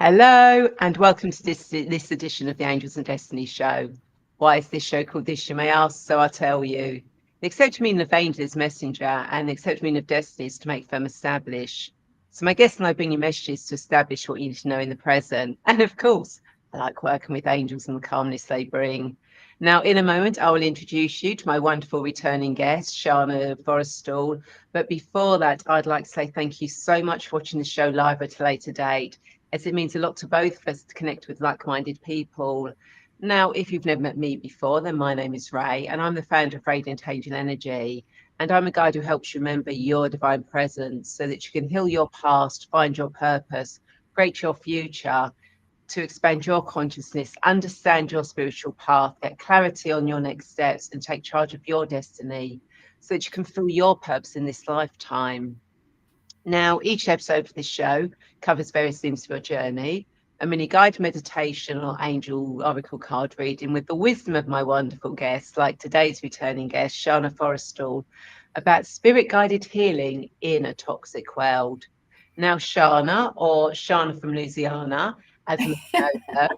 Hello and welcome to this edition of the Angels and Destiny show. Why is this show called this, you may ask? So I'll tell you. The accepted meaning of angel is messenger, and the accepted meaning of destiny is to make firm establish. So my guest and I bring you messages to establish what you need to know in the present. And of course, I like working with angels and the calmness they bring. Now, in a moment, I will introduce you to my wonderful returning guest, Shanna Forrestall. But before that, I'd like to say thank you so much for watching the show live at a later date, as it means a lot to both of us to connect with like-minded people. Now, if you've never met me before, then my name is Ray, and I'm the founder of Radiant Angel Energy. And I'm a guide who helps you remember your divine presence so that you can heal your past, find your purpose, create your future, to expand your consciousness, understand your spiritual path, get clarity on your next steps, and take charge of your destiny so that you can fulfill your purpose in this lifetime. Now, each episode of this show covers various themes of your journey, a mini guided meditation or angel oracle card reading with the wisdom of my wonderful guests, like today's returning guest, Shanna Forrestall, about spirit guided healing in a toxic world. Now, Shanna, or Shanna from Louisiana, as many know her,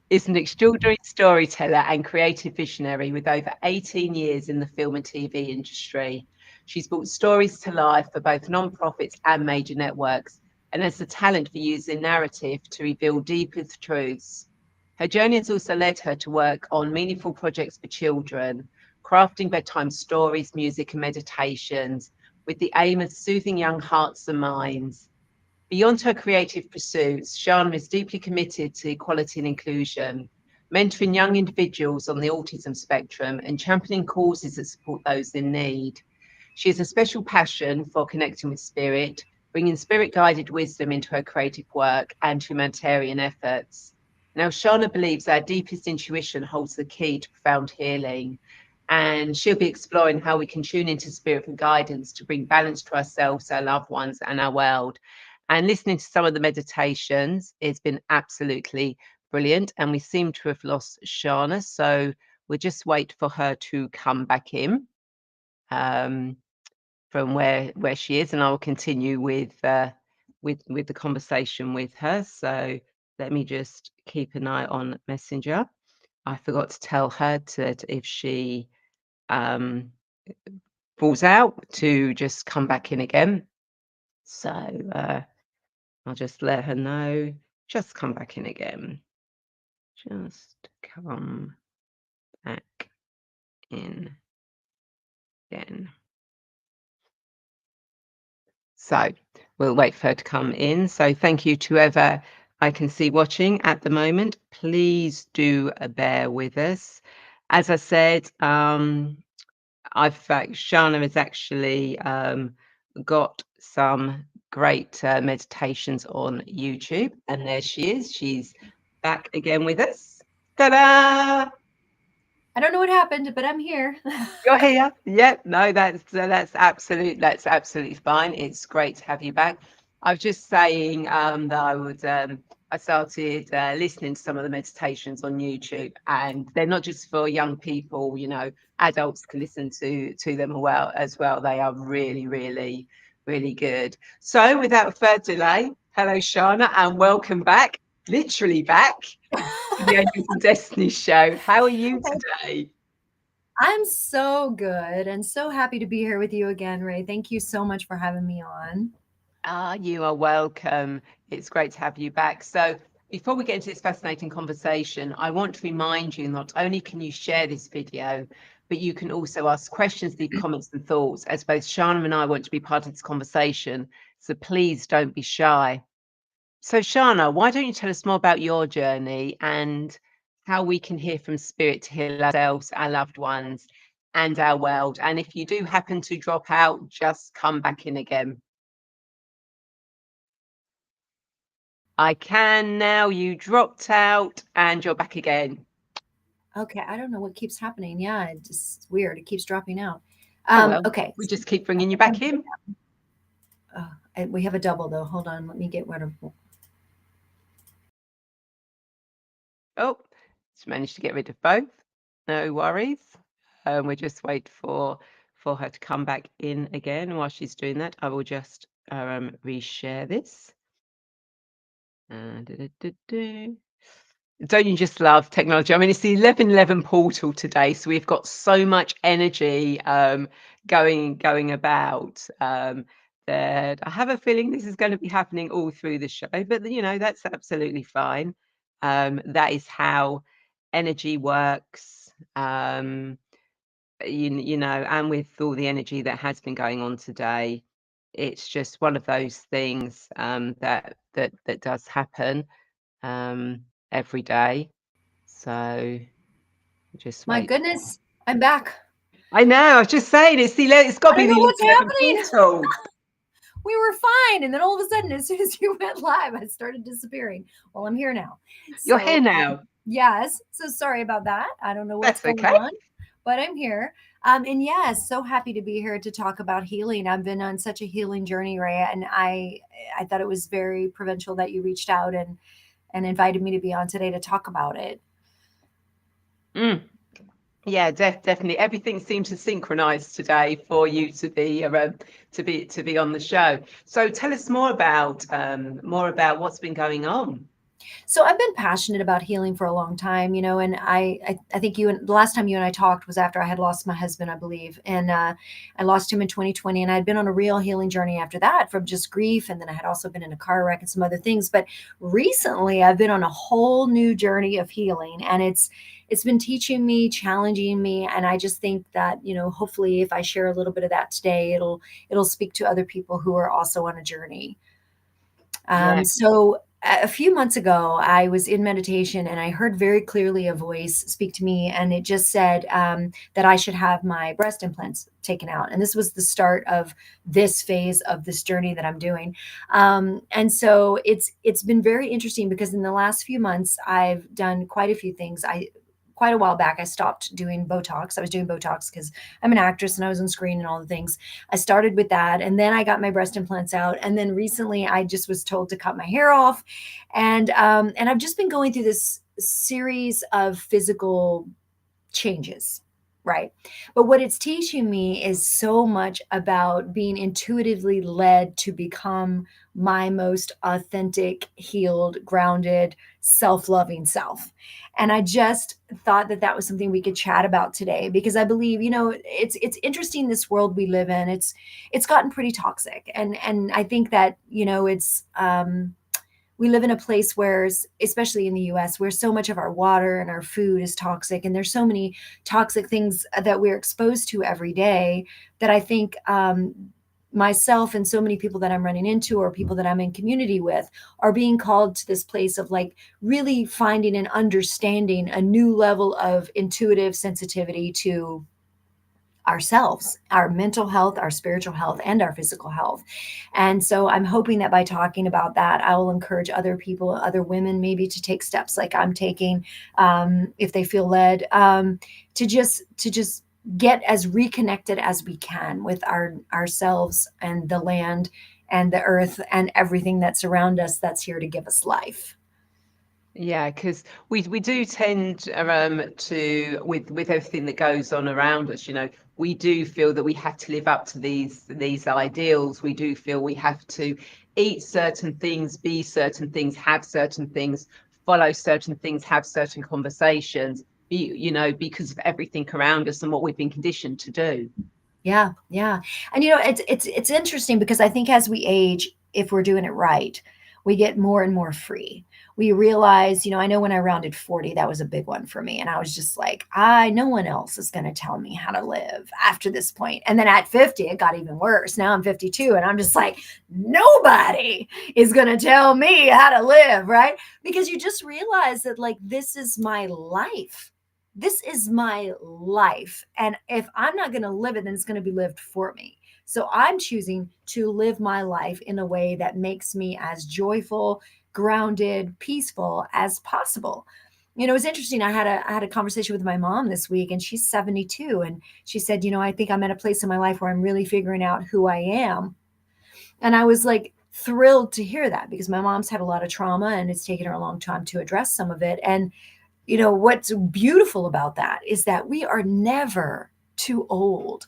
is an extraordinary storyteller and creative visionary with over 18 years in the film and TV industry. She's brought stories to life for both non-profits and major networks, and has the talent for using narrative to reveal deeper truths. Her journey has also led her to work on meaningful projects for children, crafting bedtime stories, music, and meditations with the aim of soothing young hearts and minds. Beyond her creative pursuits, Shanna is deeply committed to equality and inclusion, mentoring young individuals on the autism spectrum and championing causes that support those in need. She has a special passion for connecting with spirit, bringing spirit-guided wisdom into her creative work and humanitarian efforts. Now, Shanna believes our deepest intuition holds the key to profound healing, and she'll be exploring how we can tune into spirit for guidance to bring balance to ourselves, our loved ones, and our world. And listening to some of the meditations, it's been absolutely brilliant. And we seem to have lost Shana, so we'll just wait for her to come back in um, from where she is, and I will continue with the conversation with her. So let me just keep an eye on Messenger. I forgot to tell her that if she um, falls out, to just come back in again. So I'll just let her know. Just come back in again. Just come back in again. So we'll wait for her to come in. So thank you to whoever I can see watching at the moment. Please do bear with us. As I said, Shana has actually got some great meditations on YouTube, and there she is. She's back again with us. Ta-da! I don't know what happened, but I'm here. You're here. Yep. No, that's absolutely fine. It's great to have you back. I was just saying that I started listening to some of the meditations on YouTube, and they're not just for young people. Adults can listen to them as well. They are really, really, really good. So, without further delay, hello, Shana, and welcome back. Literally back to the Angels and Destiny show. How are you today? I'm so good and so happy to be here with you again, Ray. Thank you so much for having me on. You are welcome. It's great to have you back. So, before we get into this fascinating conversation, I want to remind you not only can you share this video, but you can also ask questions, leave comments and thoughts, as both Shana and I want to be part of this conversation. So, please don't be shy. So, Shana, why don't you tell us more about your journey and how we can hear from spirit to heal ourselves, our loved ones, and our world? And if you do happen to drop out, just come back in again. I can now. You dropped out and you're back again. Okay, I don't know what keeps happening. Yeah, it's just weird. It keeps dropping out. Oh, well, Okay, we just keep bringing you back in. we have a double though. Hold on, let me get rid of. Oh, just managed to get rid of both. No worries. We'll just wait for her to come back in again. While she's doing that, I will just reshare this. Du-du-du-du. Don't you just love technology? I mean, it's the 11:11 portal today, so we've got so much energy going about that I have a feeling this is going to be happening all through the show. But that's absolutely fine. That is how energy works. And with all the energy that has been going on today, it's just one of those things that does happen every day. So just My wait. goodness, I'm back. I know. I was just saying it's got I to be don't know the what's 11 happening. portal. We were fine. And then all of a sudden, as soon as you went live, I started disappearing. Well, I'm here now. You're here So, now. yes. So sorry about that. I don't know what's That's going okay. on, but I'm here. And yes, so happy to be here to talk about healing. I've been on such a healing journey, Ray, and I thought it was very provincial that you reached out and invited me to be on today to talk about it. Mm. Yeah, definitely. Everything seems to synchronize today for you to be on the show. So tell us more about what's been going on. So I've been passionate about healing for a long time, and I think you and the last time you and I talked was after I had lost my husband, I believe, and I lost him in 2020, and I'd been on a real healing journey after that from just grief, and then I had also been in a car wreck and some other things. But recently, I've been on a whole new journey of healing, and it's been teaching me, challenging me, and I just think that hopefully, if I share a little bit of that today, it'll speak to other people who are also on a journey. Yeah. So a few months ago, I was in meditation and I heard very clearly a voice speak to me, and it just said that I should have my breast implants taken out. And this was the start of this phase of this journey that I'm doing. And so it's been very interesting because in the last few months, I've done quite a few things. Quite a while back, I stopped doing Botox. I was doing Botox because I'm an actress and I was on screen and all the things. I started with that, and then I got my breast implants out, and then recently I just was told to cut my hair off, and I've just been going through this series of physical changes, right? But what it's teaching me is so much about being intuitively led to become my most authentic, healed, grounded, self-loving self. And I just thought that that was something we could chat about today because I believe, it's interesting this world we live in. It's gotten pretty toxic, and I think that it's we live in a place where, especially in the US, where so much of our water and our food is toxic, and there's so many toxic things that we're exposed to every day that I think myself and so many people that I'm running into or people that I'm in community with are being called to this place of like really finding and understanding a new level of intuitive sensitivity to ourselves, our mental health, our spiritual health, and our physical health. And so I'm hoping that by talking about that, I will encourage other people, other women maybe to take steps like I'm taking, if they feel led, to just get as reconnected as we can with ourselves and the land and the earth and everything that's around us that's here to give us life. Yeah, because we do tend to with everything that goes on around us, we do feel that we have to live up to these ideals. We do feel we have to eat certain things, be certain things, have certain things, follow certain things, have certain conversations, because of everything around us and what we've been conditioned to do. Yeah, yeah. And it's interesting because I think as we age, if we're doing it right, we get more and more free. We realize, I know when I rounded 40, that was a big one for me. And I was just like, no one else is going to tell me how to live after this point. And then at 50, it got even worse. Now I'm 52 and I'm just like, nobody is going to tell me how to live, right? Because you just realize that like this is my life. This is my life. And if I'm not going to live it, then it's going to be lived for me. So I'm choosing to live my life in a way that makes me as joyful, grounded, peaceful as possible. It's interesting. I had a conversation with my mom this week, and she's 72, and she said, I think I'm at a place in my life where I'm really figuring out who I am. And I was like thrilled to hear that because my mom's had a lot of trauma and it's taken her a long time to address some of it. And what's beautiful about that is that we are never too old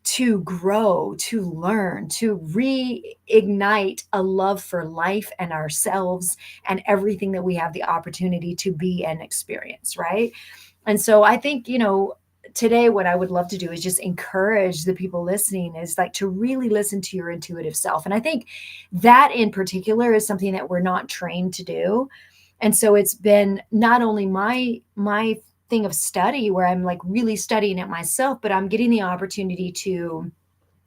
to grow, to learn, to reignite a love for life and ourselves and everything that we have the opportunity to be and experience, right? And so I think, today what I would love to do is just encourage the people listening is like to really listen to your intuitive self. And I think that in particular is something that we're not trained to do. And so it's been not only my thing of study where I'm like really studying it myself, but I'm getting the opportunity to,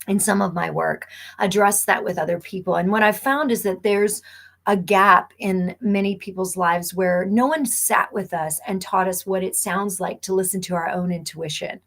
in some of my work, address that with other people. And what I've found is that there's a gap in many people's lives where no one sat with us and taught us what it sounds like to listen to our own intuition.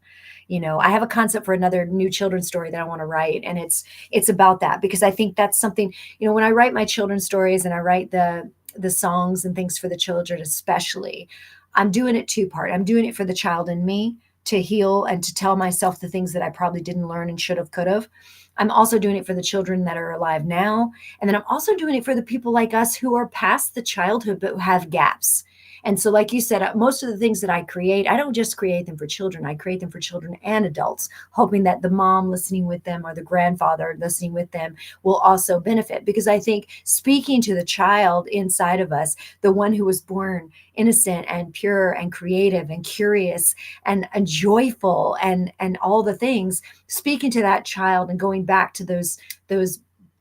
I have a concept for another new children's story that I want to write, and it's about that, because I think that's something, when I write my children's stories and I write the songs and things for the children especially, I'm doing it two part. I'm doing it for the child in me to heal and to tell myself the things that I probably didn't learn and should have, could have. I'm also doing it for the children that are alive now. And then I'm also doing it for the people like us who are past the childhood but who have gaps. And so, like you said, most of the things that I create, I don't just create them for children. I create them for children and adults, hoping that the mom listening with them or the grandfather listening with them will also benefit. Because I think speaking to the child inside of us, the one who was born innocent and pure and creative and curious and joyful and all the things, speaking to that child and going back to those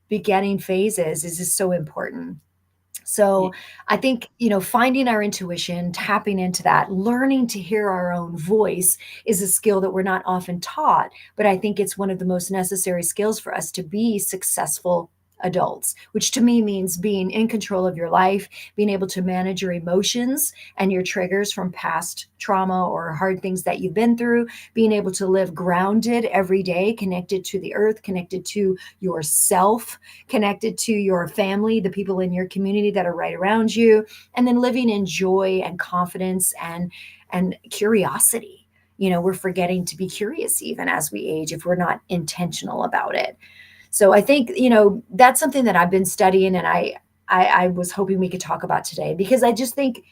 beginning phases is just so important. Yeah. So I think, finding our intuition, tapping into that, learning to hear our own voice is a skill that we're not often taught, but I think it's one of the most necessary skills for us to be successful adults, which to me means being in control of your life, being able to manage your emotions and your triggers from past trauma or hard things that you've been through, being able to live grounded every day, connected to the earth, connected to yourself, connected to your family, the people in your community that are right around you, and then living in joy and confidence and curiosity. We're forgetting to be curious even as we age if we're not intentional about it. So I think, that's something that I've been studying, and I was hoping we could talk about today, because I just think,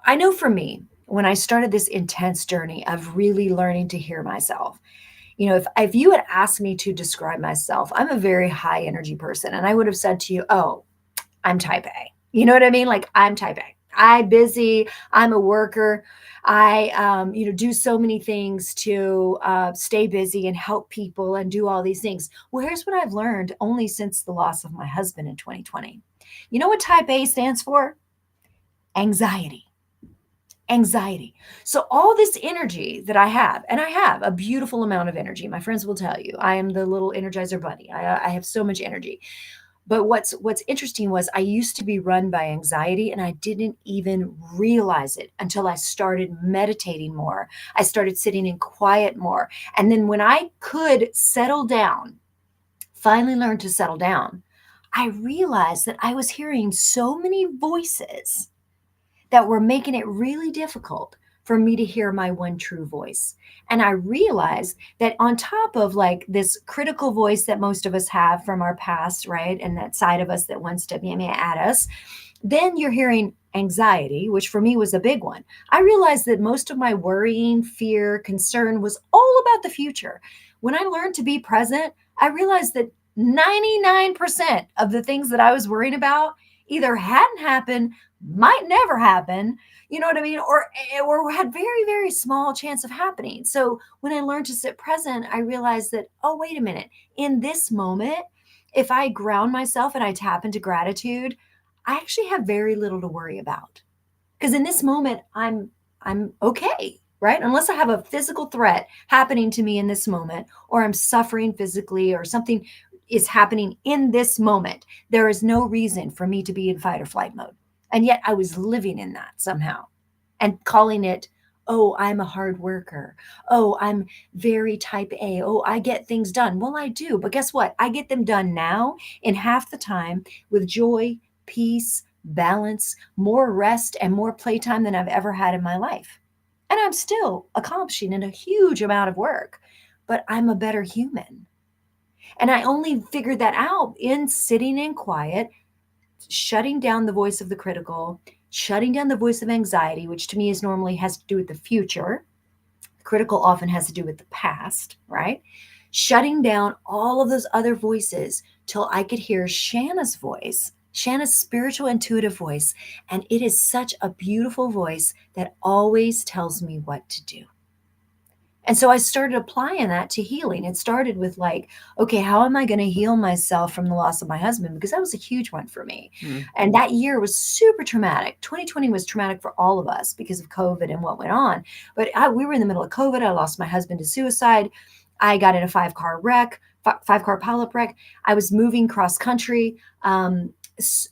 I know for me, when I started this intense journey of really learning to hear myself, if you had asked me to describe myself, I'm a very high energy person. And I would have said to you, oh, I'm type A. You know what I mean? Like, I'm type A. I'm busy. I'm a worker. I, do so many things to stay busy and help people and do all these things. Well, here's what I've learned only since the loss of my husband in 2020. You know what type A stands for? Anxiety. Anxiety. So all this energy that I have, and I have a beautiful amount of energy. My friends will tell you, I am the little energizer bunny. I have so much energy. But what's interesting was I used to be run by anxiety, and I didn't even realize it until I started meditating more. I started sitting in quiet more. And then when I could settle down, finally learn to settle down, I realized that I was hearing so many voices that were making it really difficult for me to hear my one true voice. And I realized that on top of like this critical voice that most of us have from our past, right? And that side of us that wants to be at us, then you're hearing anxiety, which for me was a big one. I realized that most of my worrying, fear, concern was all about the future. When I learned to be present, I realized that 99% of the things that I was worrying about either hadn't happened, might never happen, you know what I mean? Or had very, very small chance of happening. So when I learned to sit present, I realized that, oh, wait a minute, in this moment, if I ground myself and I tap into gratitude, I actually have very little to worry about. Because in this moment, I'm okay, right? Unless I have a physical threat happening to me in this moment, or I'm suffering physically, or something is happening in this moment, there is no reason for me to be in fight or flight mode. And yet I was living in that somehow and calling it, oh, I'm a hard worker. Oh, I'm very type A. Oh, I get things done. Well, I do. But guess what? I get them done now in half the time with joy, peace, balance, more rest, and more playtime than I've ever had in my life. And I'm still accomplishing in a huge amount of work, but I'm a better human. And I only figured that out in sitting in quiet, shutting down the voice of the critical, shutting down the voice of anxiety, which to me is normally has to do with the future, Critical often has to do with the past, right? Shutting down all of those other voices till I could hear Shanna's voice, Shanna's spiritual intuitive voice. And it is such a beautiful voice that always tells me what to do. And so I started applying that to healing. It started with like, okay, how am I going to heal myself from the loss of my husband? Because that was a huge one for me. Mm. And that year was super traumatic. 2020 was traumatic for all of us because of COVID and what went on. But we were in the middle of COVID. I lost my husband to suicide. I got in a five-car wreck, five-car pileup wreck. I was moving cross country.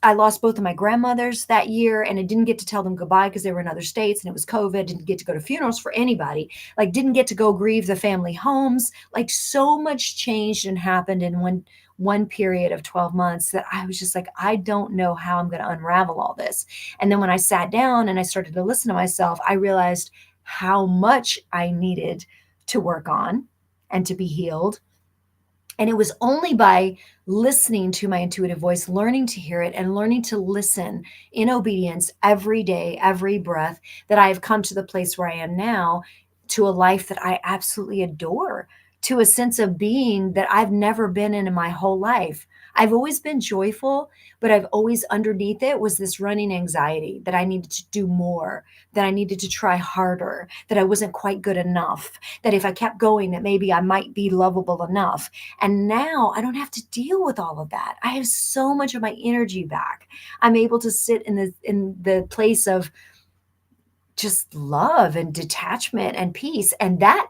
I lost both of my grandmothers that year, and I didn't get to tell them goodbye because they were in other states and it was COVID. Didn't get to go to funerals for anybody. Like, didn't get to go grieve the family homes. Like, so much changed and happened in one period of 12 months that I was just like, I don't know how I'm going to unravel all this. And then when I sat down and I started to listen to myself, I realized how much I needed to work on and to be healed. And it was only by listening to my intuitive voice, learning to hear it, and learning to listen in obedience every day, every breath, that I have come to the place where I am now, to a life that I absolutely adore, to a sense of being that I've never been in my whole life. I've always been joyful, but I've always underneath it was this running anxiety that I needed to do more, that I needed to try harder, that I wasn't quite good enough, that if I kept going, that maybe I might be lovable enough. And now I don't have to deal with all of that. I have so much of my energy back. I'm able to sit in the place of just love and detachment and peace. And that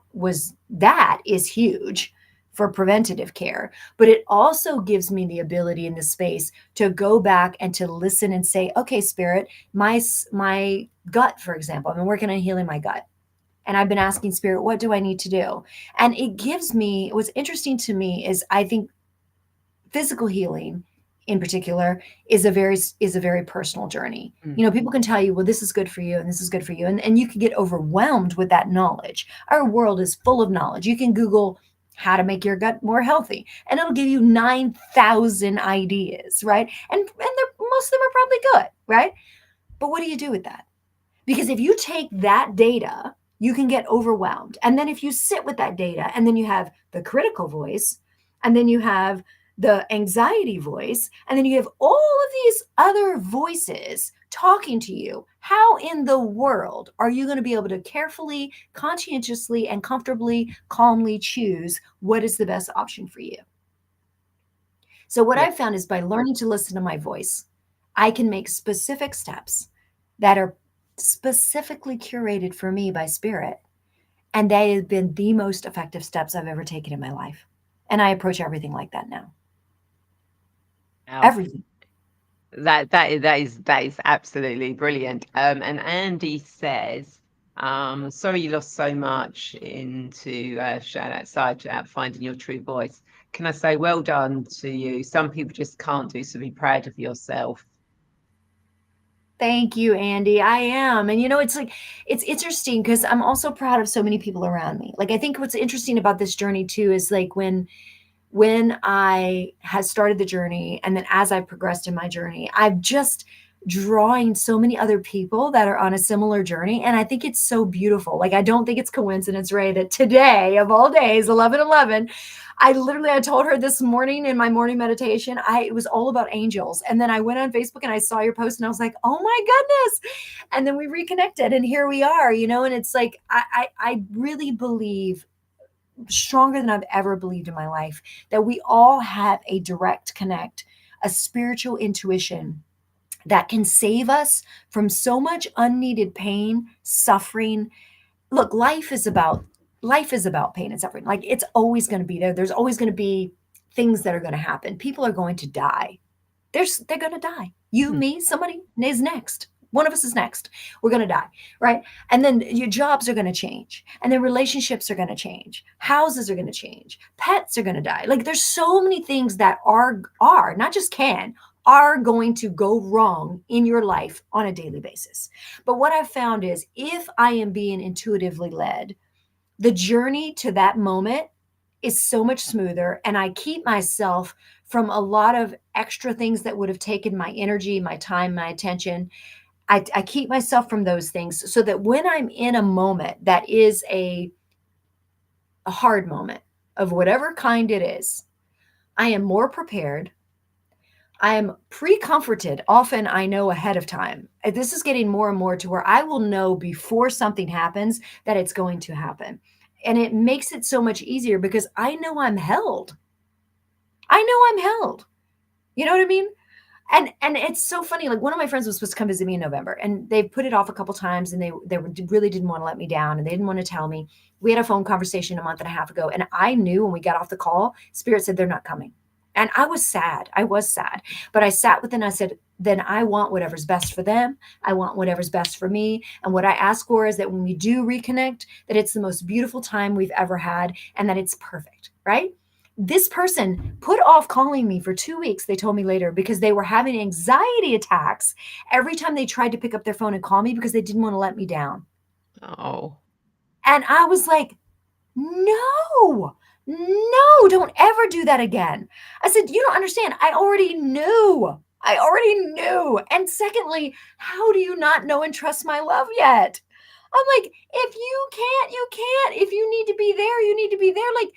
is huge for preventative care. But it also gives me the ability in the space to go back and to listen and say, okay, spirit, my gut, for example, I've been working on healing my gut. And I've been asking spirit, what do I need to do? And it gives me, what's interesting to me is, I think physical healing in particular is a very personal journey. Mm. You know, people can tell you, well, this is good for you and this is good for you. And you can get overwhelmed with that knowledge. Our world is full of knowledge. You can Google how to make your gut more healthy, and it'll give you 9,000 ideas, right? And most of them are probably good, right? But what do you do with that? Because if you take that data, you can get overwhelmed. And then if you sit with that data, and then you have the critical voice, and then you have the anxiety voice, and then you have all of these other voices talking to you, how in the world are you going to be able to carefully, conscientiously, and comfortably, calmly choose what is the best option for you? So what Yeah. I've found is, by learning to listen to my voice, I can make specific steps that are specifically curated for me by spirit. And they have been the most effective steps I've ever taken in my life. And I approach everything like that now. Wow. Everything. That is absolutely brilliant. And Andy says, sorry you lost so much into shout outside out finding your true voice. Can I say well done to you? Some people just can't do, so be proud of yourself. Thank you, Andy. I am. And you know, it's like, it's interesting because I'm also proud of so many people around me. Like, I think what's interesting about this journey too is, like, when I had started the journey, and then as I progressed in my journey, I've just drawing so many other people that are on a similar journey. And I think it's so beautiful. Like, I don't think it's coincidence, Ray, that today of all days, 11/11, I told her this morning in my morning meditation, it was all about angels. And then I went on Facebook and I saw your post and I was like, oh my goodness. And then we reconnected and here we are, you know, and it's like, I really believe, stronger than I've ever believed in my life, that we all have a direct connect, a spiritual intuition that can save us from so much unneeded pain, suffering. Look, life is about pain and suffering. Like, it's always going to be there. There's always going to be things that are going to happen. People are going to die. They're going to die. You, Hmm. me, somebody is next. One of us is next. We're going to die, right? And then your jobs are going to change, and then relationships are going to change. Houses are going to change. Pets are going to die. Like, there's so many things that are not just can, are going to go wrong in your life on a daily basis. But what I've found is, if I am being intuitively led, the journey to that moment is so much smoother, and I keep myself from a lot of extra things that would have taken my energy, my time, my attention. I keep myself from those things so that when I'm in a moment that is a a hard moment of whatever kind it is, I am more prepared. I am pre-comforted. Often I know ahead of time. This is getting more and more to where I will know before something happens that it's going to happen. And it makes it so much easier because I know I'm held. I know I'm held. You know what I mean? And it's so funny. Like one of my friends was supposed to come visit me in November, and they put it off a couple times, and they really didn't want to let me down, and they didn't want to tell me. We had a phone conversation a month and a half ago, and I knew when we got off the call, Spirit said they're not coming, and I was sad. I was sad, but I sat with it and I said, then I want whatever's best for them. I want whatever's best for me, and what I ask for is that when we do reconnect, that it's the most beautiful time we've ever had, and that it's perfect, right? This person put off calling me for 2 weeks, they told me later, because they were having anxiety attacks every time they tried to pick up their phone and call me because they didn't want to let me down. Oh, And I was like, no, no, don't ever do that again. I said, you don't understand. I already knew. I already knew. And secondly, how do you not know and trust my love yet? I'm like, if you can't, you can't. If you need to be there, you need to be there. Like,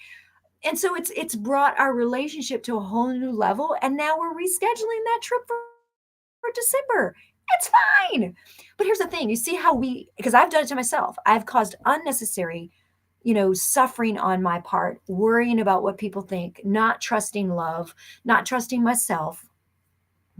and so it's brought our relationship to a whole new level, and now we're rescheduling that trip for December. It's fine. But here's the thing, you see how because I've done it to myself, I've caused unnecessary, suffering on my part, worrying about what people think, not trusting love, not trusting myself,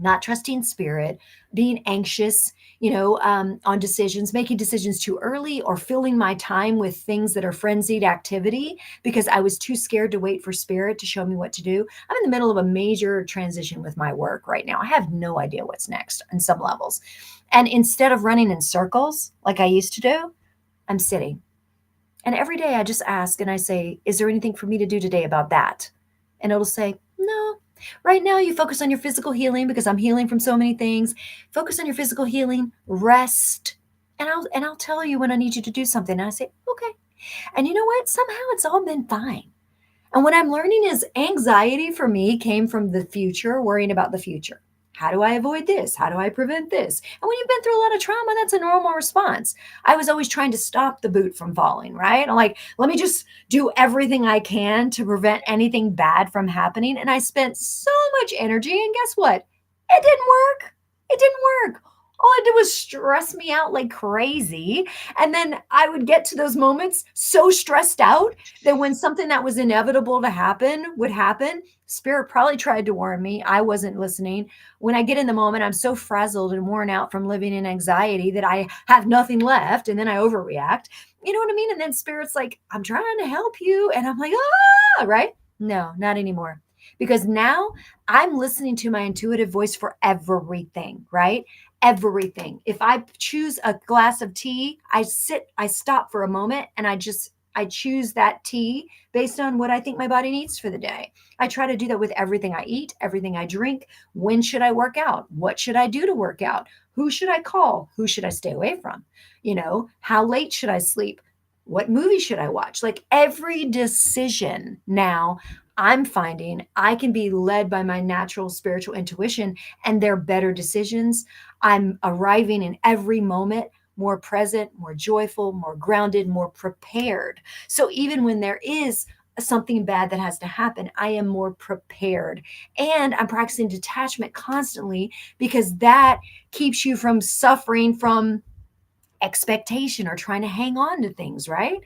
not trusting spirit, being anxious, on decisions, making decisions too early, or filling my time with things that are frenzied activity because I was too scared to wait for spirit to show me what to do. I'm in the middle of a major transition with my work right now. I have no idea what's next on some levels. And instead of running in circles like I used to do, I'm sitting. And every day I just ask and I say, is there anything for me to do today about that? And it'll say, no. Right now, you focus on your physical healing because I'm healing from so many things. Focus on your physical healing, rest, and I'll tell you when I need you to do something. And I say, okay. And you know what? Somehow it's all been fine. And what I'm learning is anxiety for me came from the future, worrying about the future. How do I avoid this? How do I prevent this? And when you've been through a lot of trauma, that's a normal response. I was always trying to stop the boot from falling, right? I'm like, let me just do everything I can to prevent anything bad from happening. And I spent so much energy. And guess what? It didn't work. It didn't work. All I did was stress me out like crazy. And then I would get to those moments so stressed out that when something that was inevitable to happen would happen, Spirit probably tried to warn me. I wasn't listening. When I get in the moment, I'm so frazzled and worn out from living in anxiety that I have nothing left. And then I overreact. You know what I mean? And then Spirit's like, I'm trying to help you. And I'm like, right? No, not anymore. Because now I'm listening to my intuitive voice for everything, right? Everything. If I choose a glass of tea, I stop for a moment and I choose that tea based on what I think my body needs for the day. I try to do that with everything I eat, everything I drink. When should I work out? What should I do to work out? Who should I call? Who should I stay away from? How late should I sleep? What movie should I watch? Like every decision now, I'm finding I can be led by my natural spiritual intuition, and they're better decisions. I'm arriving in every moment more present, more joyful, more grounded, more prepared. So even when there is something bad that has to happen, I am more prepared. And I'm practicing detachment constantly because that keeps you from suffering from expectation or trying to hang on to things, right?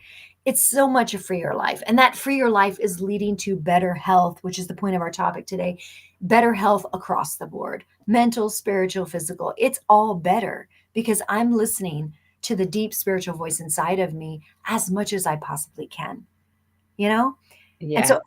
It's so much a freer life. And that freer life is leading to better health, which is the point of our topic today. Better health across the board, mental, spiritual, physical. It's all better because I'm listening to the deep spiritual voice inside of me as much as I possibly can, you know? And yeah. so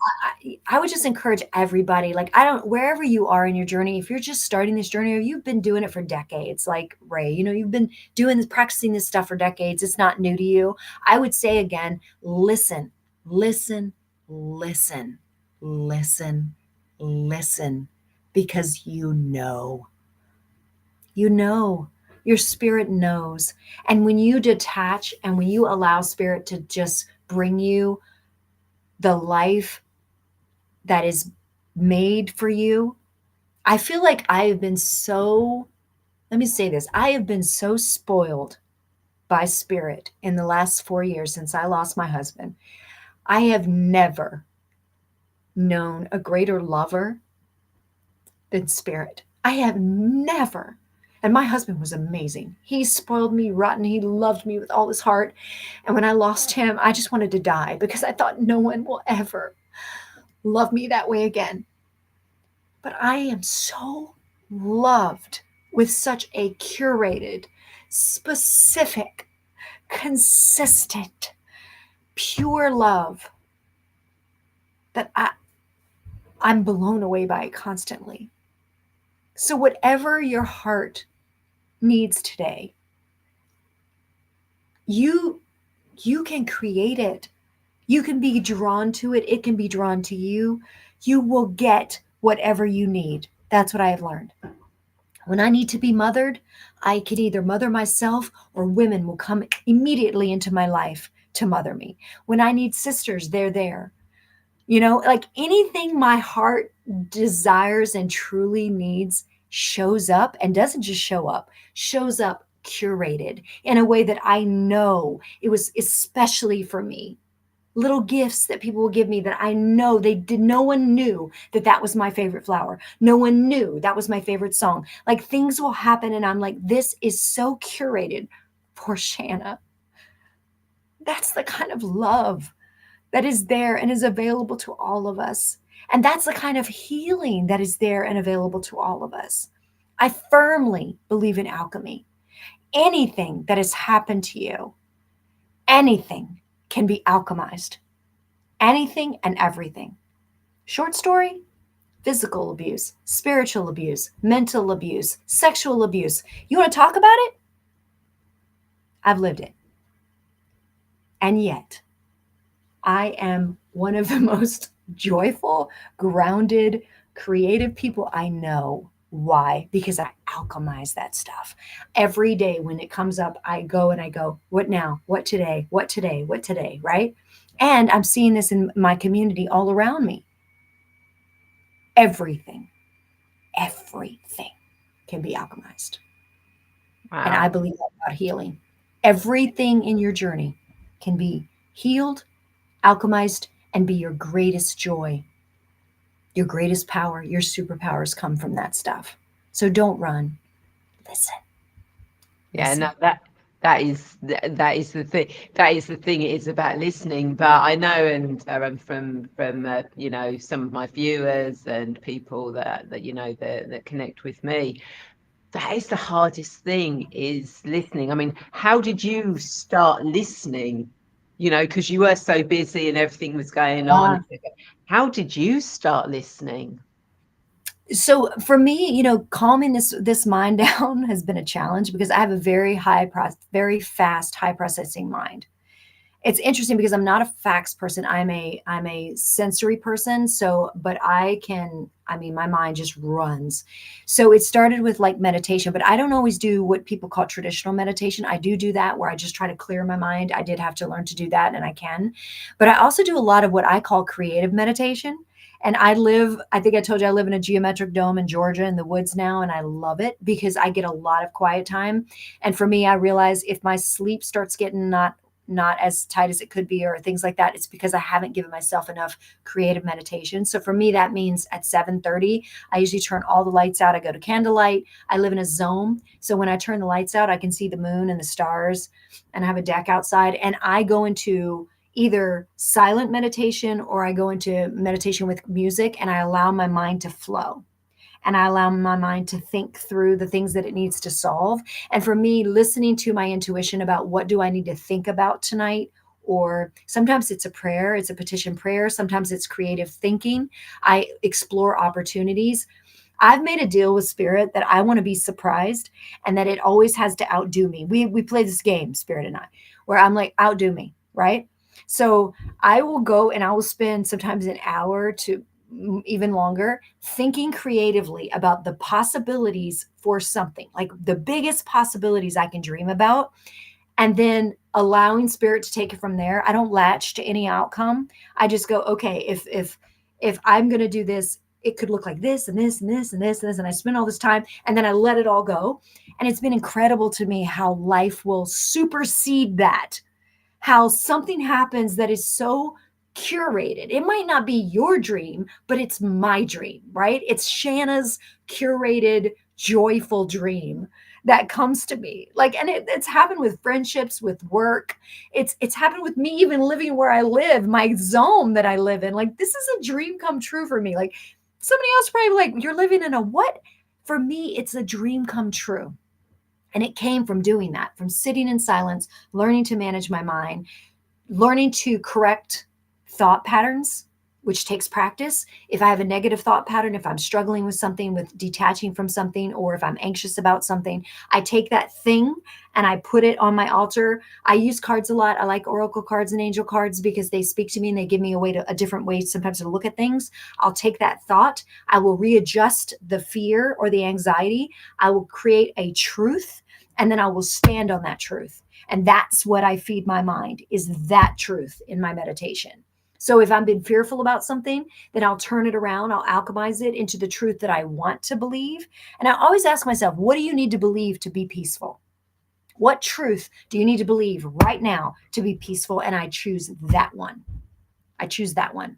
I would just encourage everybody, like, wherever you are in your journey, if you're just starting this journey or you've been doing it for decades, like Ray, you've been doing this, practicing this stuff for decades, it's not new to you. I would say again, listen, listen, listen, listen, listen, because you know, your spirit knows. And when you detach and when you allow spirit to just bring you the life that is made for you. I feel like I have been so, let me say this, I have been so spoiled by spirit in the last 4 years since I lost my husband. I have never known a greater lover than Spirit. I have never. And my husband was amazing. He spoiled me rotten. He loved me with all his heart. And when I lost him, I just wanted to die because I thought no one will ever love me that way again. But I am so loved with such a curated, specific, consistent, pure love that I'm blown away by it constantly. So, whatever your heart needs today, you you can create it. You can be drawn to it. It can be drawn to you. You will get whatever you need. That's what I have learned. When I need to be mothered, I can either mother myself or women will come immediately into my life to mother me. When I need sisters, they're there. Like anything my heart desires and truly needs shows up, and doesn't just shows up curated in a way that I know it was especially for me. Little gifts that people will give me that I know no one knew that that was my favorite flower. No one knew that was my favorite song. Like things will happen and I'm like, this is so curated for Shanna. That's the kind of love that is there and is available to all of us. And that's the kind of healing that is there and available to all of us. I firmly believe in alchemy. Anything that has happened to you, anything can be alchemized. Anything and everything. Short story: physical abuse, spiritual abuse, mental abuse, sexual abuse. You want to talk about it? I've lived it. And yet, I am one of the most joyful, grounded, creative people I know. Why? Because I alchemize that stuff. Every day when it comes up, I go and I go, what now? What today? What today? What today? Right? And I'm seeing this in my community all around me. Everything, everything can be alchemized. And I Wow. believe about healing. Everything in your journey can be healed, alchemized, and be your greatest joy, your greatest power. Your superpowers come from that stuff. So don't run. Listen, Yeah, no, listen. that is the thing. That is the thing. It is about listening. But I know, and from some of my viewers and people that that connect with me, that is the hardest thing, is listening. I mean, how did you start listening? Because you were so busy and everything was going on. Yeah. How did you start listening? So for me, calming this mind down has been a challenge because I have a very fast, high processing mind. It's interesting because I'm not a facts person. I'm a sensory person. So, but my mind just runs. So it started with like meditation, but I don't always do what people call traditional meditation. I do that where I just try to clear my mind. I did have to learn to do that and I can. But I also do a lot of what I call creative meditation. And I think I told you I live in a geometric dome in Georgia in the woods now, and I love it because I get a lot of quiet time. And for me, I realize if my sleep starts getting not as tight as it could be or things like that, it's because I haven't given myself enough creative meditation. So for me, that means at 7:30, I usually turn all the lights out. I go to candlelight. I live in a zone. So when I turn the lights out, I can see the moon and the stars, and I have a deck outside, and I go into either silent meditation or I go into meditation with music, and I allow my mind to flow and I allow my mind to think through the things that it needs to solve. And for me, listening to my intuition about what do I need to think about tonight, or sometimes it's a prayer, it's a petition prayer, sometimes it's creative thinking. I explore opportunities. I've made a deal with Spirit that I want to be surprised and that it always has to outdo me. We play this game, Spirit and I, where I'm like, outdo me, right? So I will go and I will spend sometimes an hour to even longer thinking creatively about the possibilities for something, like the biggest possibilities I can dream about, and then allowing Spirit to take it from there. I don't latch to any outcome. I just go, okay, if I'm going to do this, it could look like this and this and this and this and this, and I spend all this time and then I let it all go. And it's been incredible to me how life will supersede that, how something happens that is so curated. It might not be your dream, but it's my dream, right? It's Shanna's curated, joyful dream that comes to me. Like, and it's happened with friendships, with work. It's happened with me even living where I live, my zone that I live in. Like, this is a dream come true for me. Like, somebody else probably like, you're living in a what? For me, it's a dream come true. And it came from doing that, from sitting in silence, learning to manage my mind, learning to correct thought patterns, which takes practice. If I have a negative thought pattern, if I'm struggling with something, with detaching from something, or if I'm anxious about something, I take that thing and I put it on my altar. I use cards a lot. I like oracle cards and angel cards because they speak to me and they give me a different way sometimes to look at things. I'll take that thought. I will readjust the fear or the anxiety. I will create a truth, and then I will stand on that truth. And that's what I feed my mind, is that truth in my meditation. So if I've been fearful about something, then I'll turn it around. I'll alchemize it into the truth that I want to believe. And I always ask myself, what do you need to believe to be peaceful? What truth do you need to believe right now to be peaceful? And I choose that one. I choose that one.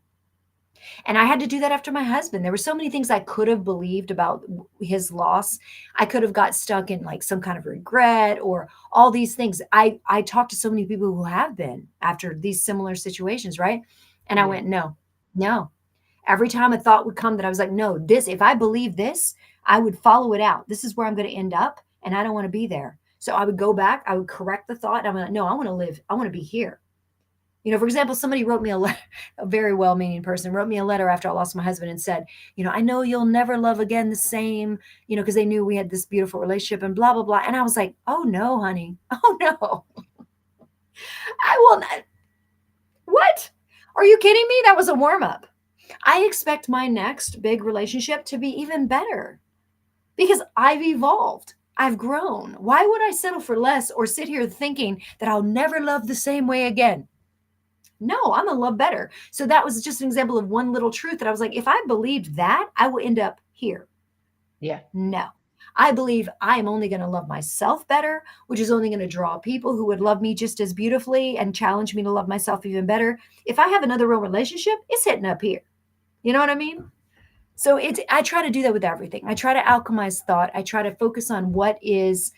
And I had to do that after my husband. There were so many things I could have believed about his loss. I could have got stuck in like some kind of regret or all these things. I talked to so many people who have been after these similar situations, right? And I Yeah. went, no, no. Every time a thought would come that I was like, no, this, if I believe this, I would follow it out. This is where I'm going to end up, and I don't want to be there. So I would go back, I would correct the thought, and I'm like, no, I want to live, I want to be here. For example, somebody wrote me a letter, a very well-meaning person wrote me a letter after I lost my husband and said, I know you'll never love again the same, because they knew we had this beautiful relationship and blah, blah, blah. And I was like, oh no, honey. Oh no, I will not. What? Are you kidding me? That was a warm up. I expect my next big relationship to be even better because I've evolved. I've grown. Why would I settle for less or sit here thinking that I'll never love the same way again? No, I'm gonna love better. So that was just an example of one little truth that I was like, if I believed that, I will end up here. Yeah. No, I believe I am only going to love myself better, which is only going to draw people who would love me just as beautifully and challenge me to love myself even better. If I have another real relationship, it's hitting up here. You know what I mean? So I try to do that with everything. I try to alchemize thought. I try to focus on what is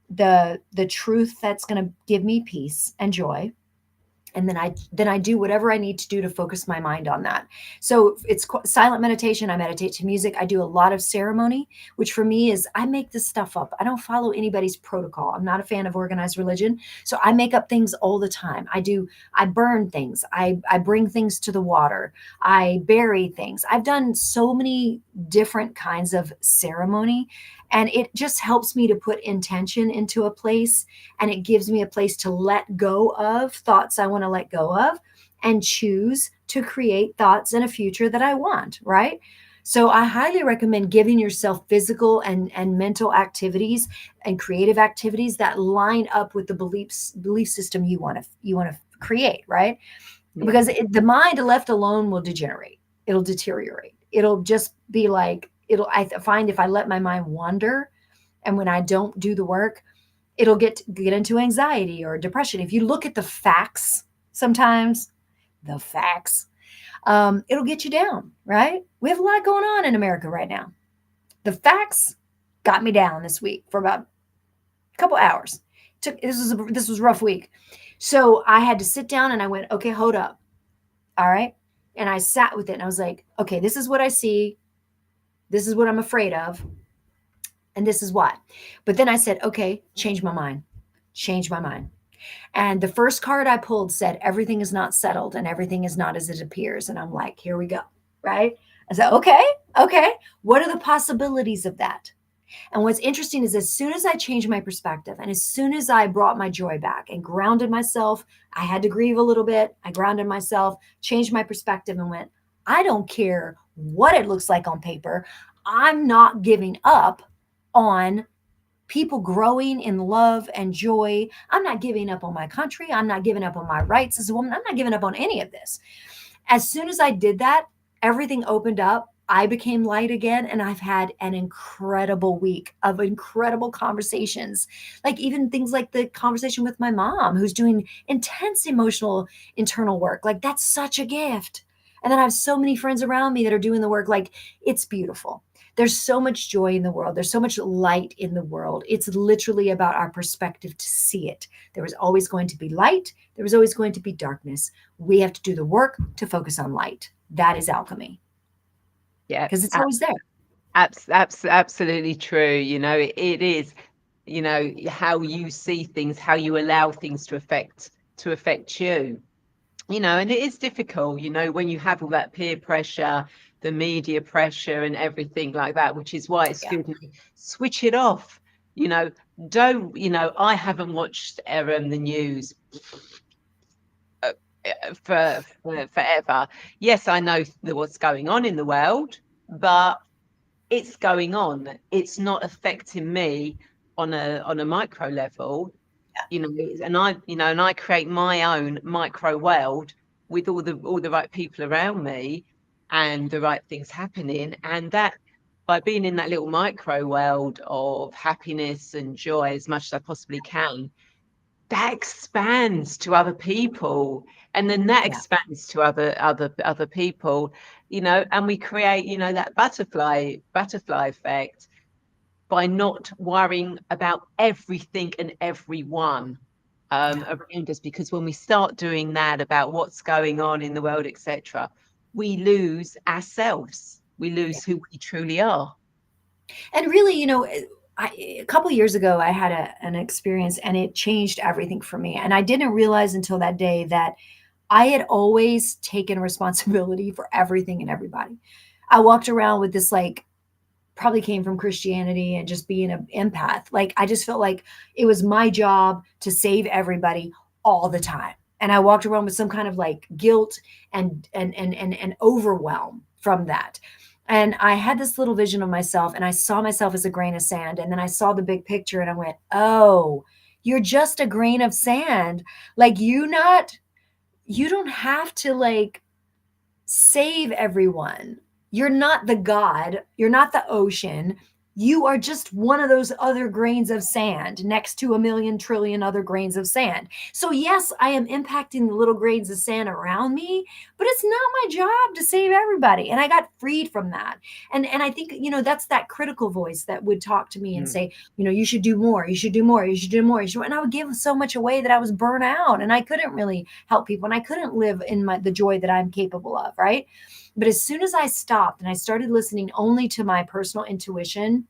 the truth that's going to give me peace and joy, and then I do whatever I need to do to focus my mind on that. So it's silent meditation. I meditate to music. I do a lot of ceremony, which for me is I make this stuff up. I don't follow anybody's protocol. I'm not a fan of organized religion, so I make up things all the time. I burn things. I bring things to the water. I bury things. I've done so many different kinds of ceremony, and it just helps me to put intention into a place, and it gives me a place to let go of thoughts I want to let go of and choose to create thoughts and a future that I want, right? So I highly recommend giving yourself physical and mental activities and creative activities that line up with the belief system you want to create, right? Yeah. Because the mind left alone will degenerate. It'll deteriorate. It'll just be like, I find if I let my mind wander and when I don't do the work, it'll get into anxiety or depression. If you look at the facts, sometimes the facts, it'll get you down, right? We have a lot going on in America right now. The facts got me down this week for about a couple hours. This was a rough week. So I had to sit down and I went, okay, hold up. All right. And I sat with it and I was like, okay, this is what I see. This is what I'm afraid of. And this is why. But then I said, okay, change my mind. Change my mind. And the first card I pulled said, everything is not settled and everything is not as it appears. And I'm like, here we go. Right. I said, okay. What are the possibilities of that? And what's interesting is as soon as I changed my perspective and as soon as I brought my joy back and grounded myself, I had to grieve a little bit. I grounded myself, changed my perspective and went, I don't care what it looks like on paper. I'm not giving up on people growing in love and joy. I'm not giving up on my country. I'm not giving up on my rights as a woman. I'm not giving up on any of this. As soon as I did that, everything opened up I became light again, and I've had an incredible week of incredible conversations. Like even things like the conversation with my mom, who's doing intense emotional internal work. Like that's such a gift. And then I have so many friends around me that are doing the work. Like it's beautiful. There's so much joy in the world. There's so much light in the world. It's literally about our perspective to see it. There was always going to be light. There was always going to be darkness. We have to do the work to focus on light. That is alchemy Yeah, because it's always there. absolutely true. You know, it is, you know, how you see things, how you allow things to affect you. You know, and it is difficult, you know, when you have all that peer pressure, the media pressure and everything like that, which is why it's Yeah. good to switch it off. You know, don't, you know, I haven't watched the news uh, for forever. Yes, I know what's going on in the world, but it's going on. It's not affecting me on a micro level, you know, and I create my own micro world with all the right people around me and the right things happening, and that by being in that little micro world of happiness and joy as much as I possibly can, that expands to other people, and then that Yeah. expands to other people, you know, and we create, you know, that butterfly effect by not worrying about everything and everyone Yeah. around us. Because when we start doing that about what's going on in the world, etc., we lose ourselves. We Yeah. lose who we truly are. And really, a couple years ago, I had an experience and it changed everything for me. And I didn't realize until that day that I had always taken responsibility for everything and everybody. I walked around with this like probably came from Christianity and just being an empath. Like I just felt like it was my job to save everybody all the time. And I walked around with some kind of like guilt and overwhelm from that. And I had this little vision of myself and I saw myself as a grain of sand. And then I saw the big picture and I went, oh, you're just a grain of sand. Like you don't have to like save everyone. You're not the God, you're not the ocean. You are just one of those other grains of sand next to a million trillion other grains of sand. So, yes, I am impacting the little grains of sand around me, but it's not my job to save everybody. And I got freed from that. And I think, that's that critical voice that would talk to me and Mm. say, you should do more, you should do more, you should do more. And I would give so much away that I was burnt out and I couldn't really help people and I couldn't live in the joy that I'm capable of, right? But as soon as I stopped and I started listening only to my personal intuition,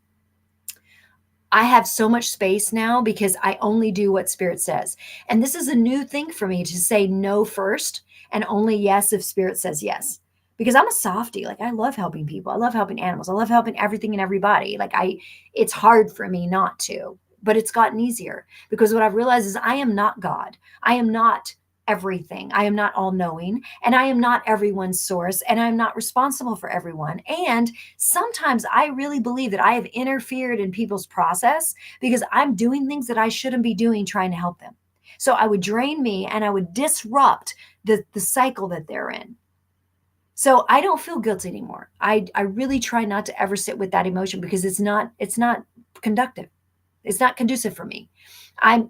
I have so much space now because I only do what spirit says. And this is a new thing for me to say no first and only yes if spirit says yes. Because I'm a softie. Like I love helping people. I love helping animals. I love helping everything and everybody. It's hard for me not to, but it's gotten easier because what I've realized is I am not God. I am not everything. I am not all knowing and I am not everyone's source and I'm not responsible for everyone. And sometimes I really believe that I have interfered in people's process because I'm doing things that I shouldn't be doing trying to help them. So I would drain me and I would disrupt the cycle that they're in. So I don't feel guilty anymore. I really try not to ever sit with that emotion because it's not conductive. It's not conducive for me. I'm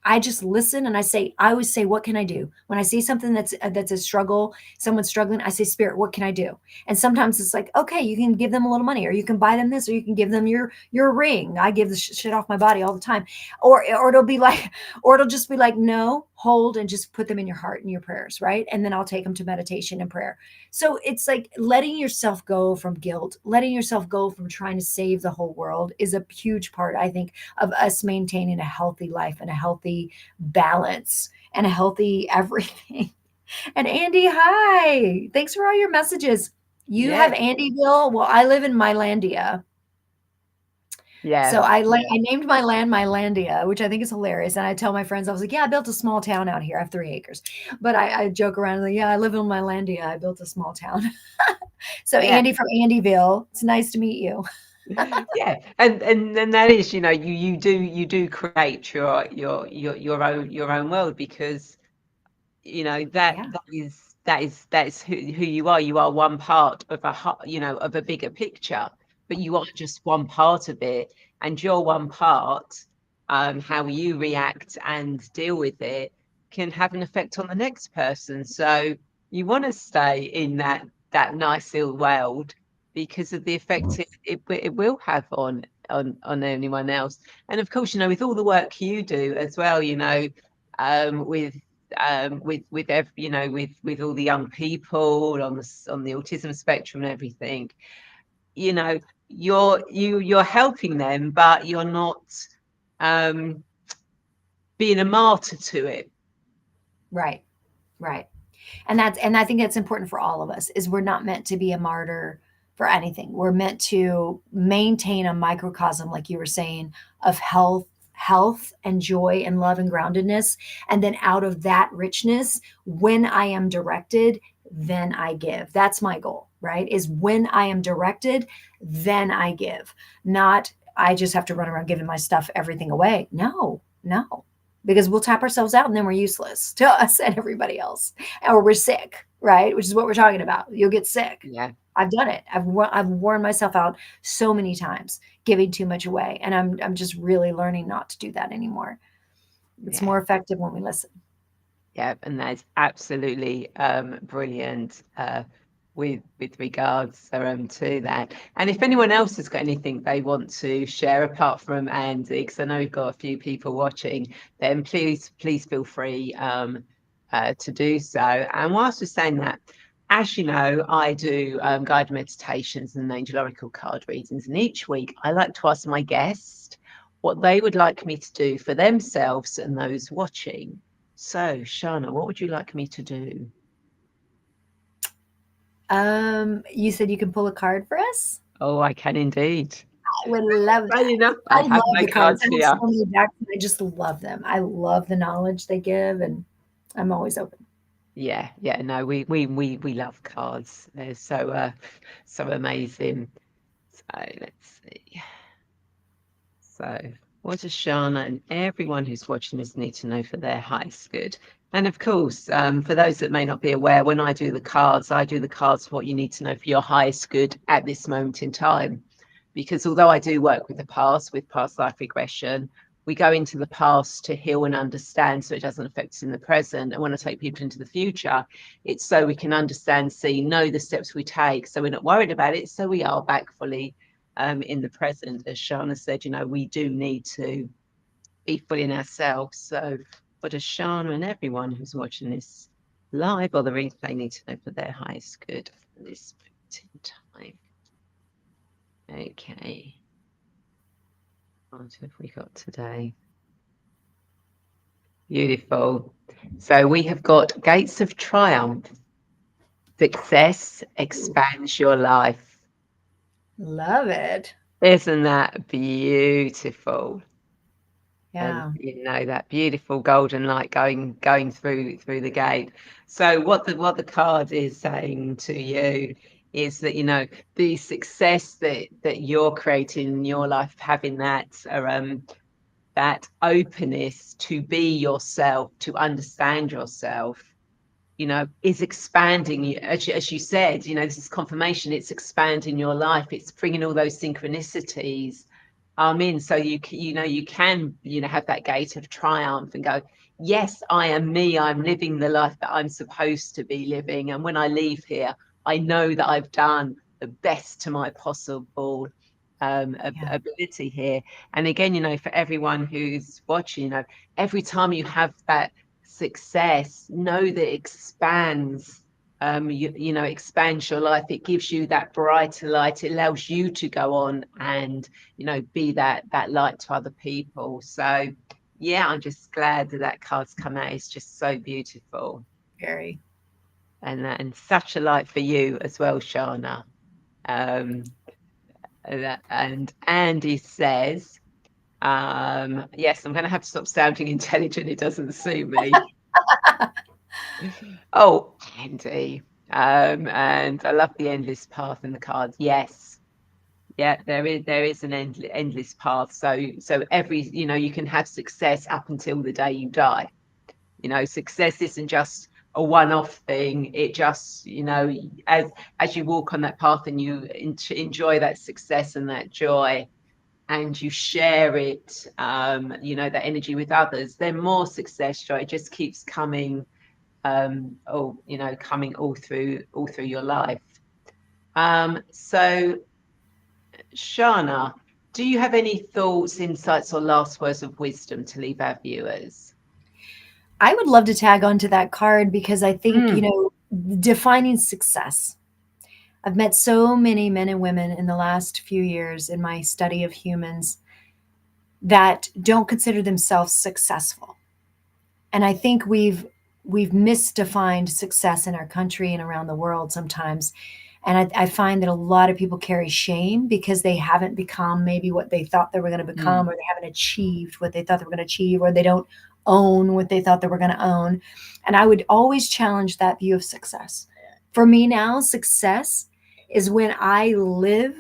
I just listen and I always say, what can I do? When I see something that's a struggle, someone's struggling, I say, Spirit, what can I do? And sometimes it's like, okay, you can give them a little money, or you can buy them this, or you can give them your ring. I give the shit off my body all the time, or it'll be like, or it'll just be like, no, hold, and just put them in your heart and your prayers, right? And then I'll take them to meditation and prayer. So it's like letting yourself go from guilt, letting yourself go from trying to save the whole world is a huge part, I think, of us maintaining a healthy life and a healthy balance and a healthy everything. And Andy, hi. Thanks for all your messages. You have Yeah, Andyville. Well, I live in Mylandia. yeah, So yeah, I named my land Mylandia, which I think is hilarious. And I tell my friends, I was like, yeah, I built a small town out here. I have 3 acres. But I joke around like, yeah, I live in Mylandia. I built a small town. So yeah. Andy from Andyville, it's nice to meet you. Yeah, and that is, you know, you do create your own world, because you know that Yeah. that is. that's who you are. You are one part of of a bigger picture, but you are just one part of it, and your one part, how you react and deal with it can have an effect on the next person. So you want to stay in that nice little world because of the effect it will have on anyone else. And of course, with all the work you do as well, with with all the young people on the autism spectrum and everything, you're helping them, but you're not um being a martyr to it. Right. Right. And I think that's important for all of us, is we're not meant to be a martyr for anything. We're meant to maintain a microcosm, like you were saying, of health and joy and love and groundedness. And then out of that richness, when I am directed, then I give. That's my goal, right? Is when I am directed, then I give. Not I just have to run around giving my stuff, everything away. No, no, because we'll tap ourselves out and then we're useless to us and everybody else, or we're sick, right? Which is what we're talking about. You'll get sick. Yeah. I've done it. I've worn myself out so many times giving too much away, and I'm just really learning not to do that anymore. It's Yeah. more effective when we listen. Yeah, and that's absolutely brilliant with regards to that. And if anyone else has got anything they want to share apart from Andy, because I know we've got a few people watching, then please feel free to do so. And whilst we're saying that, as you know, I do guided meditations and angel oracle card readings, and each week I like to ask my guest what they would like me to do for themselves and those watching. So, Shanna, what would you like me to do? You said you can pull a card for us? Oh, I can indeed. I would love Funny that. enough, I I have love my the cards. cards I have here. so many decks, and I just love them. I love the knowledge they give, and I'm always open. Yeah, no, we love cards. They're so amazing. So let's see. So, what does Shana and everyone who's watching this need to know for their highest good? And of course, for those that may not be aware, when I do the cards for what you need to know for your highest good at this moment in time. Because although I do work with the past, with past life regression, we go into the past to heal and understand so it doesn't affect us in the present. And when I take people into the future, it's so we can understand, see, know the steps we take. So we're not worried about it. So we are back fully in the present. As Shana said, we do need to be fully in ourselves. So what does Shana and everyone who's watching this live or the replay need to know for their highest good at this point in time? Okay. What have we got today? Beautiful. So we have got Gates of Triumph. Success expands your life. Love it. Isn't that beautiful? Yeah. And that beautiful golden light going through the gate. So what the card is saying to you is that the success that you're creating in your life, having that openness to be yourself, to understand yourself, is expanding. As you said, this is confirmation. It's expanding your life. It's bringing all those synchronicities in, so you can have that gate of triumph and go, yes, I am me. I'm living the life that I'm supposed to be living, and when I leave here, I know that I've done the best to my possible ability here. And again, for everyone who's watching, every time you have that success, know that it expands expands your life. It gives you that brighter light. It allows you to go on and be that light to other people. So yeah, I'm just glad that card's come out. It's just so beautiful. Very. And such a light for you as well, Shana. And Andy says, yes, I'm going to have to stop sounding intelligent. It doesn't suit me. Oh, Andy. And I love the endless path in the cards. Yes. Yeah, there is an endless path. So every, you can have success up until the day you die. Success isn't just a one-off thing. It just, as you walk on that path and you enjoy that success and that joy, and you share it, that energy with others, then more success joy just keeps coming, coming all through your life. So Shanna, do you have any thoughts, insights, or last words of wisdom to leave our viewers? I would love to tag onto that card because I think, Mm, defining success. I've met so many men and women in the last few years in my study of humans that don't consider themselves successful. And I think we've misdefined success in our country and around the world sometimes. And I find that a lot of people carry shame because they haven't become maybe what they thought they were going to become, mm. or they haven't achieved what they thought they were going to achieve, or they don't own what they thought they were going to own. And I would always challenge that view of success. For me now, success is when I live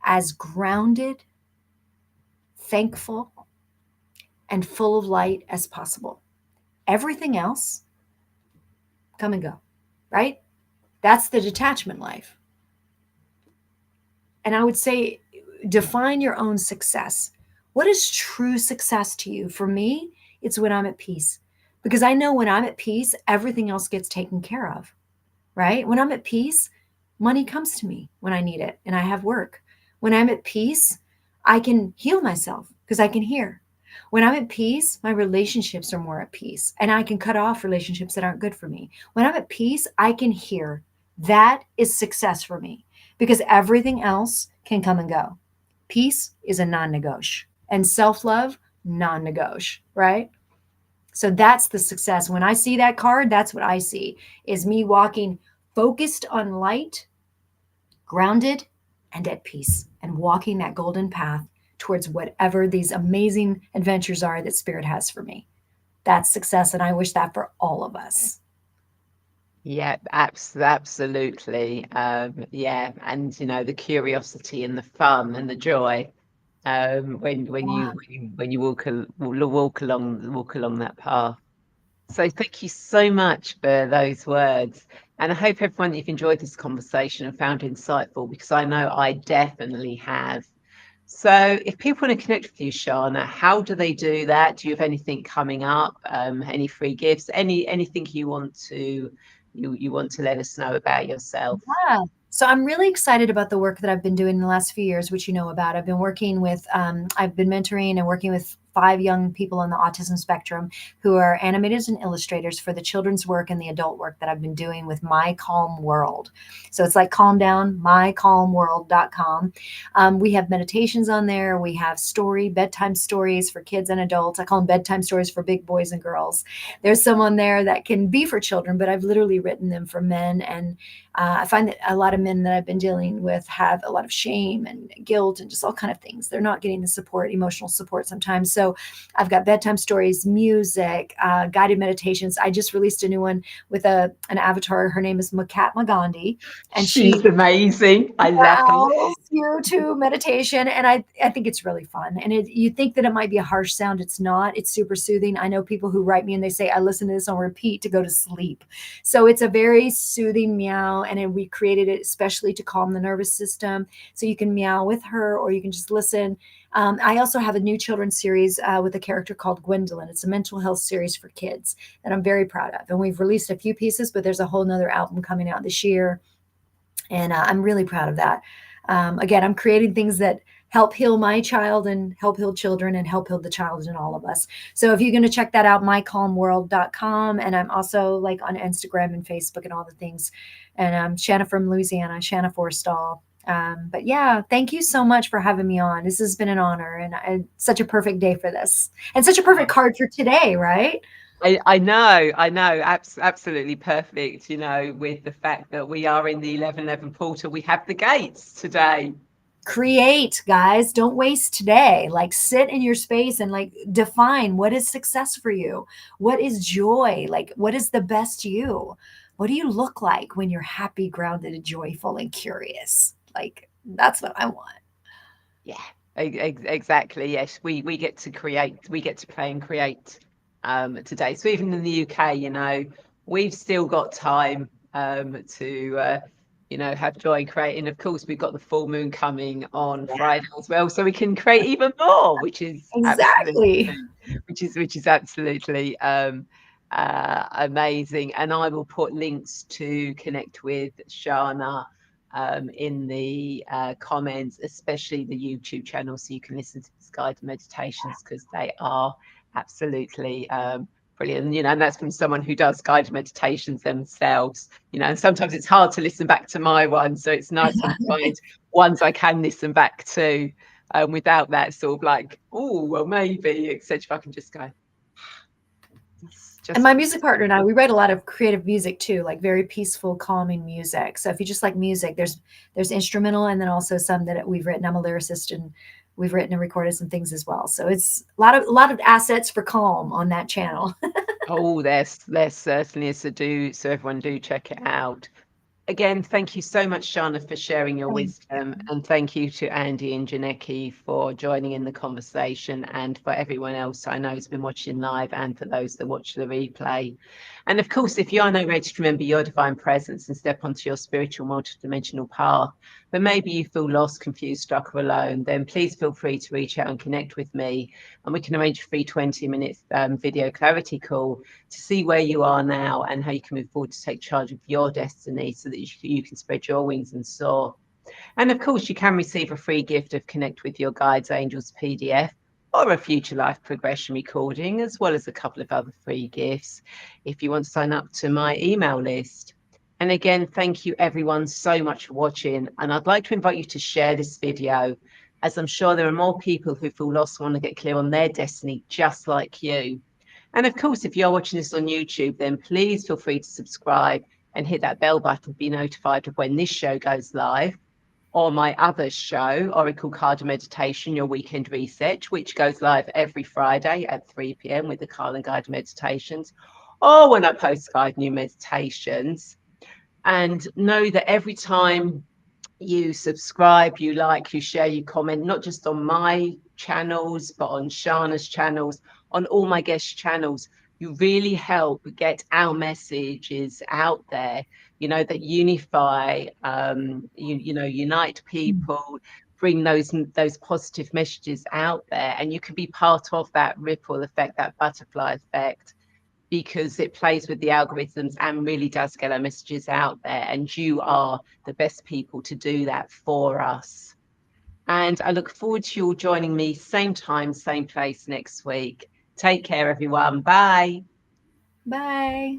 as grounded, thankful, and full of light as possible. Everything else, come and go, right? That's the detachment life. And I would say, define your own success. What is true success to you? For me, it's when I'm at peace. Because I know when I'm at peace, everything else gets taken care of, right? When I'm at peace, money comes to me when I need it and I have work. When I'm at peace, I can heal myself because I can hear. When I'm at peace, my relationships are more at peace and I can cut off relationships that aren't good for me. When I'm at peace, I can hear. That is success for me because everything else can come and go. Peace is a non negotiable, and self love, non negotiable, right? So that's the success. When I see that card, that's what I see is me walking focused on light, grounded, and at peace, and walking that golden path towards whatever these amazing adventures are that Spirit has for me. That's success. And I wish that for all of us. Yeah, absolutely. Yeah, and the curiosity and the fun and the joy, when you walk along that path. So thank you so much for those words. And I hope everyone you've enjoyed this conversation and found insightful, because I know I definitely have. So if people want to connect with you, Shana, how do they do that? Do you have anything coming up? Any free gifts? Anything you want to let us know about yourself? Yeah. So I'm really excited about the work that I've been doing in the last few years, which you know about. I've been mentoring and working with 5 young people on the autism spectrum who are animators and illustrators for the children's work and the adult work that I've been doing with My Calm World. So it's like calm down, mycalmworld.com. We have meditations on there. We have bedtime stories for kids and adults. I call them bedtime stories for big boys and girls. There's some on there that can be for children, but I've literally written them for men. And I find that a lot of men that I've been dealing with have a lot of shame and guilt and just all kind of things. They're not getting the support, emotional support sometimes. So I've got bedtime stories, music, guided meditations. I just released a new one with an avatar. Her name is Mahatma Gandhi, and She's she amazing. I love her. allows you to meditation, and I think it's really fun. And you think that it might be a harsh sound. It's not. It's super soothing. I know people who write me and they say I listen to this on repeat to go to sleep. So it's a very soothing meow, and we created it especially to calm the nervous system. So you can meow with her or you can just listen. I also have a new children's series with a character called Gwendolyn. It's a mental health series for kids that I'm very proud of. And we've released a few pieces, but there's a whole nother album coming out this year. And I'm really proud of that. Again, I'm creating things that help heal my child and help heal children and help heal the child in all of us. So if you're going to check that out, mycalmworld.com. And I'm also like on Instagram and Facebook and all the things. And I'm Shanna from Louisiana, Shanna Forrestall. But yeah, thank you so much for having me on. This has been an honor and such a perfect day for this and such a perfect card for today, right? I know, absolutely perfect, with the fact that we are in the 1111 portal. We have the gates today. Create, guys. Don't waste today. Like sit in your space and like define what is success for you. What is joy? Like what is the best you? What do you look like when you're happy, grounded, and joyful and curious? Like that's what I want. Yeah, exactly. Yes, we get to create, we get to play and create today. So even in the UK, we've still got time to have joy creating. Of course, we've got the full moon coming on Yeah, Friday as well, so we can create even more, which is absolutely exactly. absolutely amazing. And I will put links to connect with Shanna in the comments, especially the YouTube channel, so you can listen to these guided meditations, because they are absolutely brilliant. And that's from someone who does guided meditations themselves. And sometimes it's hard to listen back to my one, so it's nice when I find ones I can listen back to without that sort of like, oh, well, maybe, except if I can just go, And just my music partner and I, we write a lot of creative music too, like very peaceful, calming music. So if you just like music, there's instrumental, and then also some that we've written. I'm a lyricist, and we've written and recorded some things as well. So it's a lot of assets for calm on that channel. oh, there's certainly is to do. So everyone do check it out. Again, thank you so much, Shanna, for sharing your Thank wisdom. you. And thank you to Andy and Janecki for joining in the conversation, and for everyone else I know has been watching live, and for those that watch the replay. And of course, if you are not ready to remember your divine presence and step onto your spiritual multidimensional path, but maybe you feel lost, confused, stuck, or alone, then please feel free to reach out and connect with me. And we can arrange a free 20-minute video clarity call to see where you are now and how you can move forward to take charge of your destiny, so that you can spread your wings and soar. And of course, you can receive a free gift of Connect with Your Guides Angels PDF, or a future life progression recording, as well as a couple of other free gifts if you want to sign up to my email list. And again, thank you everyone so much for watching. And I'd like to invite you to share this video, as I'm sure there are more people who feel lost and want to get clear on their destiny, just like you. And of course, if you're watching this on YouTube, then please feel free to subscribe and hit that bell button to be notified of when this show goes live, or my other show, Oracle Card Meditation, Your Weekend Reset, which goes live every Friday at 3 p.m. with the Card and Guide Meditations, or when I post guide new meditations. And know that every time you subscribe, you like, you share, you comment, not just on my channels, but on Shanna's channels, on all my guest channels, you really help get our messages out there, that unify, unite people, bring those positive messages out there. And you can be part of that ripple effect, that butterfly effect, because it plays with the algorithms and really does get our messages out there. And you are the best people to do that for us. And I look forward to you all joining me same time, same place next week. Take care, everyone. Bye. Bye.